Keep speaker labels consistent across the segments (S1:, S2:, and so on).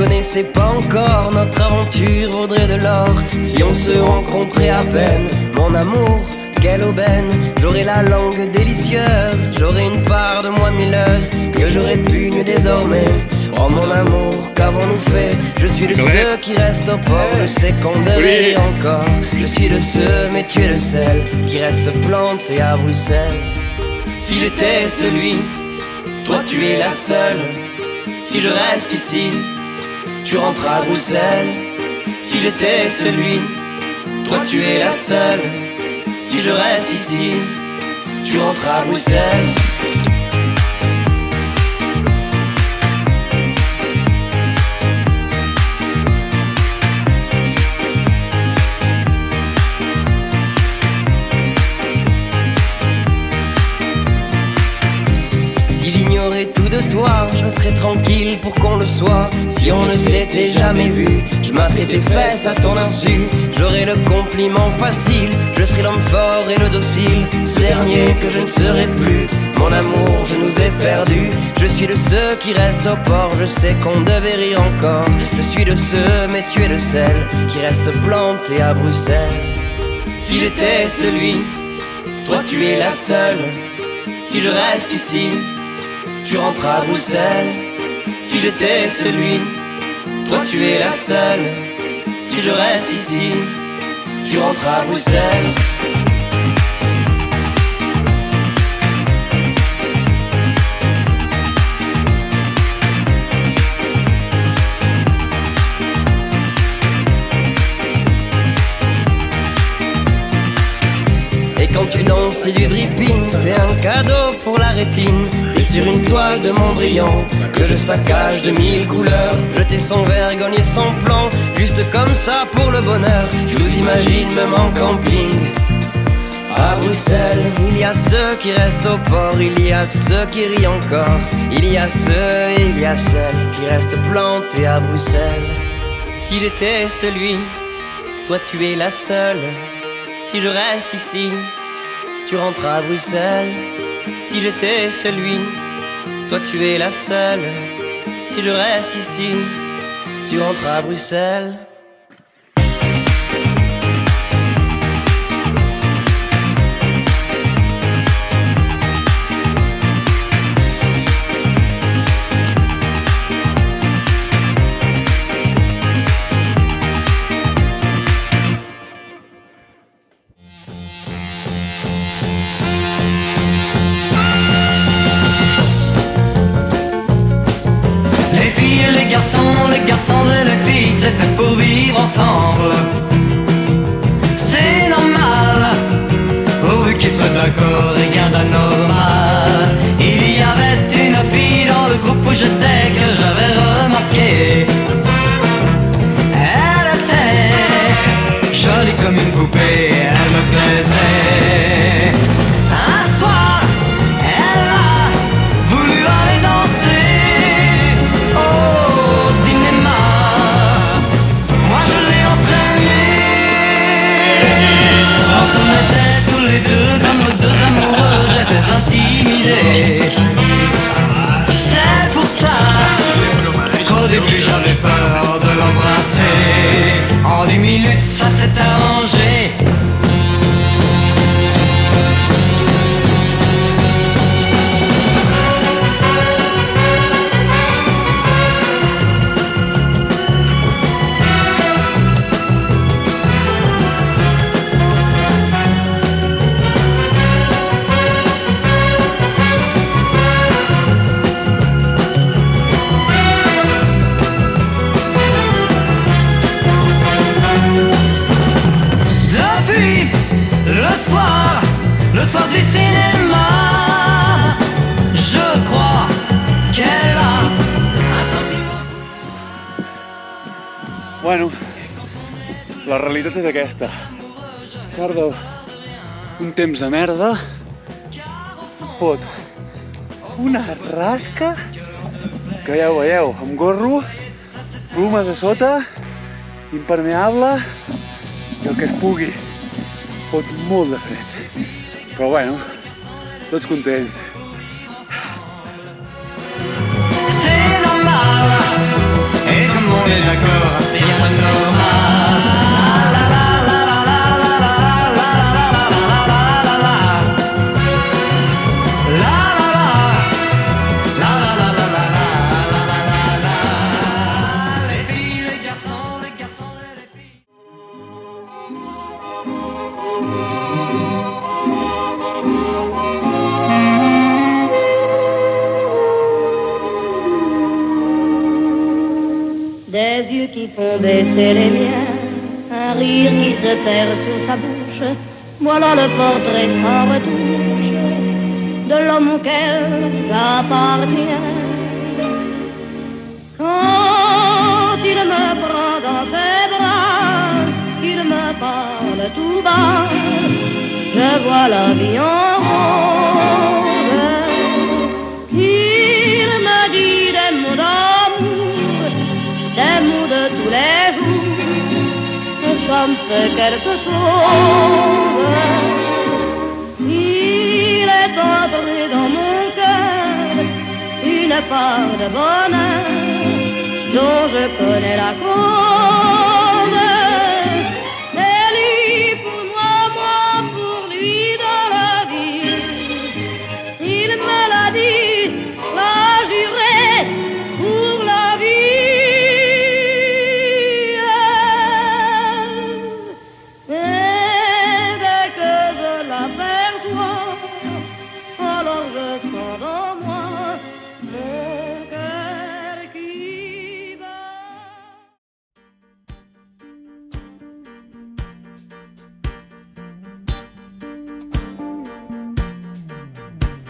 S1: connaissait pas encore, notre aventure vaudrait de l'or. Si on se rencontrait à peine, mon amour, quelle aubaine. J'aurais la langue délicieuse, j'aurais une part de moi milleuse que je répugne désormais. Oh mon amour, qu'avons-nous fait? Je suis de ceux qui restent au port, je sais qu'on devait rire encore. Je suis de ceux, mais tu es de celles qui restent plantées à Bruxelles. Si j'étais celui, toi tu es la seule. Si je reste ici, tu rentres à Bruxelles. Si j'étais celui, toi tu es la seule. Si je reste ici, tu rentres à Bruxelles. Tout de toi, je serais tranquille pour qu'on le soit. Si on ne s'était jamais vu, je m'atterais tes fesses à ton insu. J'aurais le compliment facile, je serais l'homme fort et le docile. Ce dernier que je ne serai plus, mon amour, je nous ai perdus. Je suis de ceux qui restent au port, je sais qu'on devait rire encore. Je suis de ceux, mais tu es de celles qui restent plantées à Bruxelles. Si j'étais celui, toi tu es la seule. Si je reste ici, tu rentres à Bruxelles. Si j'étais celui, toi tu es la seule. Si je reste ici, tu rentres à Bruxelles. Quand tu danses, c'est du dripping, t'es un cadeau pour la rétine. T'es sur une toile de Mondrian que je saccage de 1000 couleurs. Je t'ai sans vergogne et sans plan, juste comme ça pour le bonheur. Je vous imagine même en camping à Bruxelles. Il y a ceux qui restent au port, il y a ceux qui rient encore. Il y a ceux et il y a celles qui restent plantés à Bruxelles. Si j'étais celui, toi tu es la seule. Si je reste ici, tu rentres à Bruxelles. Si j'étais celui, toi tu es la seule. Si je reste ici, tu rentres à Bruxelles.
S2: Les garçons et les filles, c'est fait pour vivre ensemble. C'est normal, pourvu qu'ils soient d'accord, rien d'anormal. Il y avait une fille dans le groupe où j'étais que j'avais remarqué. Elle était jolie comme une poupée, elle me plaisait. Un soir, elle a voulu aller danser intimidé. C'est pour ça qu'au début j'avais peur de l'embrasser. En 10 minutes ça s'est arrangé. Le soir du cinéma, je crois qu'elle a un sentiment.
S3: Bueno, la realitat és aquesta. Tarda un temps de merda, fot una rasca que ja ho veieu, amb gorro, plomes a sota, impermeable i el que es pugui. Fot molt de fred, però bueno, tots contents.
S2: C'est normal, et comme
S4: des yeux qui font baisser les miens, un rire qui se perd sur sa bouche. Voilà le portrait sans retouche de l'homme auquel j'appartiens. Quand il me prend dans ses bras, qu'il me parle tout bas, je vois la vie en rose. Il me dit des mots d'amour, des mots de tous les jours, et ça me fait quelque chose. Il est entré dans mon cœur une part de bonheur dont je connais la cause. C'est lui pour moi, moi pour lui dans la vie. Il me l'a dit, l'a juré pour la vie. Et dès que je l'aperçois, alors je sens dans moi mon cœur qui bat.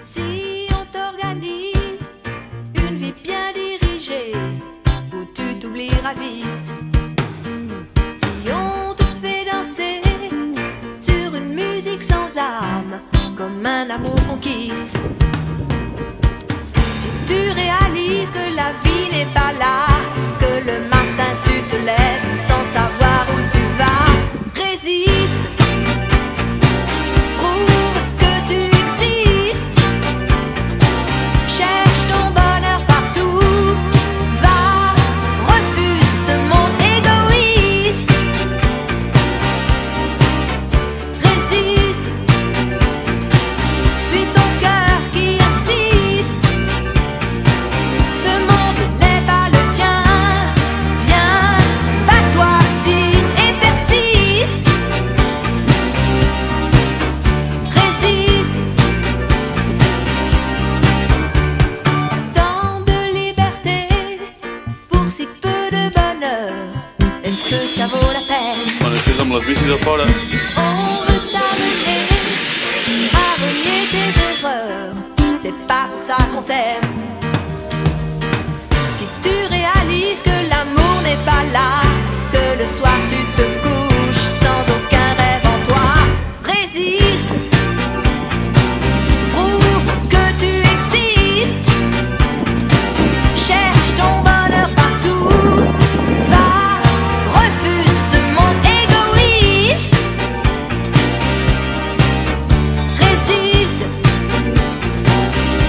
S5: Si on t'organise une vie bien dirigée, où tu t'oublieras vite. Si on te fait danser sur une musique sans âme, comme un amour qu'on quitte. Si tu réalises que la vie n'est pas là, que le matin tu te lèves sans savoir où tu vas, résiste. Prouve que tu existes. Cherche ton bonheur partout. Va, refuse ce monde égoïste. Résiste. Suis ton cœur qui insiste. Ce monde n'est pas le tien. Viens, bats-toi, signe et persiste. Résiste. Tant de liberté pour si peu de bonheur. Est-ce que ça vaut la peine?
S3: Quan estigues amb les bicis a fora,
S5: On veut t'amener à renier tes erreurs. C'est pas pour ça qu'on t'aime. Si tu réalises que l'amour n'est pas là, que le soir tu te couches sans aucun rêve en toi, résiste. Prouve que tu existes. Cherche ton bonheur partout. Va, refuse ce monde égoïste. Résiste.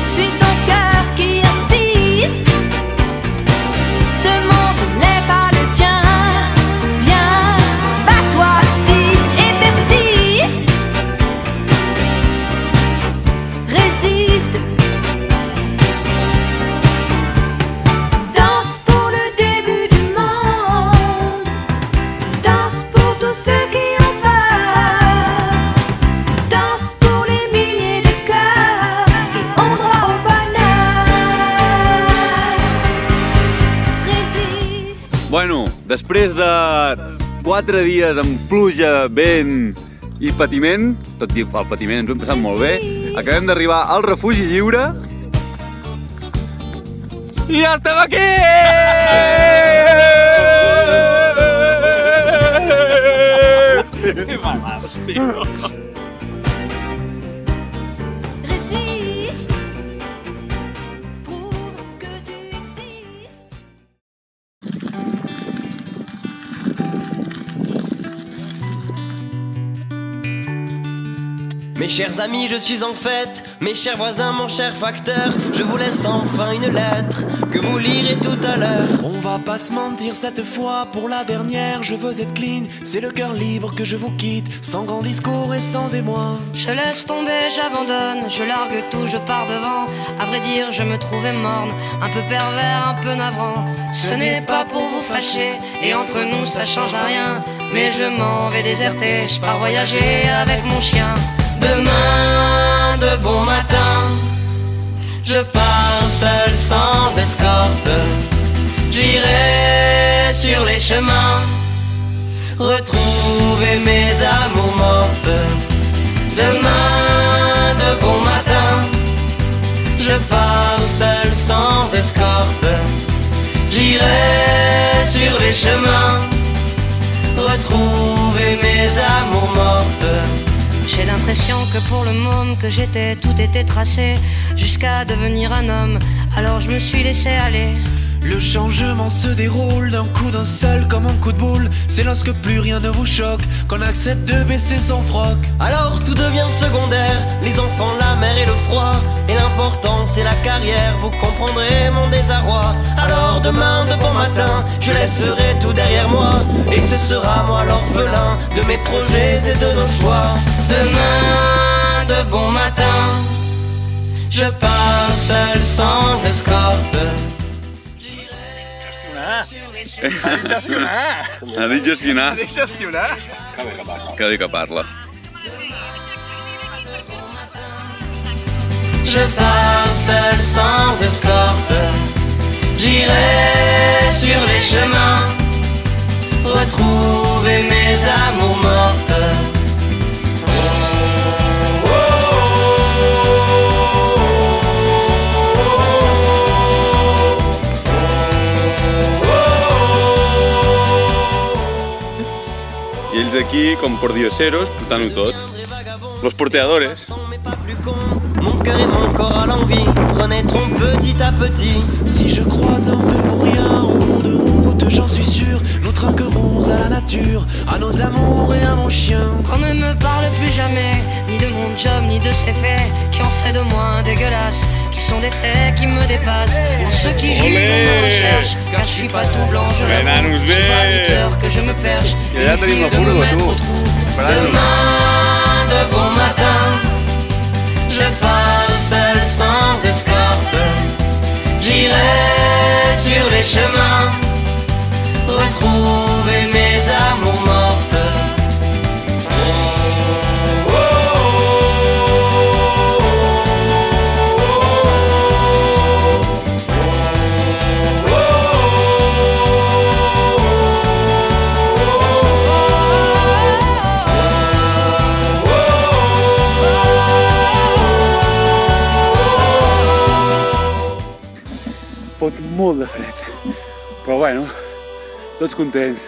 S5: Suis ton cœur qui insiste. Ce monde n'est pas le tien. Viens, bats-toi, signe et persiste. Résiste. Danse pour le début du monde. Danse pour tous ceux qui ont peur. Danse pour les milliers de cœurs qui ont droit au bonheur. Résiste.
S3: Bueno, després de 4 dies amb pluja, vent i patiment, tot i el patiment ens ho hem passat molt bé, acabem d'arribar al refugi lliure i ja estem aquí!
S5: Résiste. Prouve que tu existes.
S1: Mes chers amis, je suis en fête. Mes chers voisins, mon cher facteur, je vous laisse enfin une lettre que vous lirez tout à l'heure.
S6: On va pas se mentir cette fois, pour la dernière je veux être clean. C'est le cœur libre que je vous quitte, sans grand discours et sans émoi.
S7: Je laisse tomber, j'abandonne, je largue tout, je pars devant. À vrai dire, je me trouvais morne, un peu pervers, un peu navrant. Ce n'est pas pour vous fâcher, et entre nous ça change rien. Mais je m'en vais déserter, je pars voyager avec mon chien. Demain, de bon matin, je pars seul sans escorte. J'irai
S1: les chemins, retrouver mes amours mortes. Demain de bon matin, je pars seul sans escorte. J'irai sur les chemins, retrouver mes amours mortes.
S7: J'ai l'impression que pour le môme que j'étais, tout était tracé jusqu'à devenir un homme. Alors je me suis laissé aller.
S6: Le changement se déroule d'un coup d'un seul comme un coup de boule. C'est lorsque plus rien ne vous choque qu'on accepte de baisser son froc.
S1: Alors tout devient secondaire, les enfants, la mer et le froid. Et l'important c'est la carrière, vous comprendrez mon désarroi. Alors demain de bon matin, je laisserai tout derrière moi. Et ce sera moi l'orphelin de mes projets et de nos choix. Demain de bon matin, je pars seul sans escorte.
S8: Ha dit gestionar. Que bé que parla.
S1: Je pars seul sans escorte. J'irai sur les chemins, retrouver mes amours mortes.
S8: I ells aquí, com por dioseros, portant-ho tot. Los porteadores.
S1: Mon cœur et mon corps à l'envie renaîtront petit à petit.
S6: Si je croise un peu pour rien en cours de route, j'en suis sûr, nous trinquerons à la nature, à nos amours et à mon chien.
S7: Qu'on ne me parle plus jamais, ni de mon job, ni de ses faits, qui ont fait de moi un dégueulasse, qui sont des faits qui me dépassent. Pour ceux qui jugent, on me recherche, car je suis pas tout blanc, je l'avoue. J'ai pas dit cœur que je me perche, inutile de me mettre au trou.
S1: Demain de bon matin, je pars seul sans escorte. J'irai sur les chemins, retrouver mes amours mortes.
S3: Fot molt de fred, però bueno, tots contents.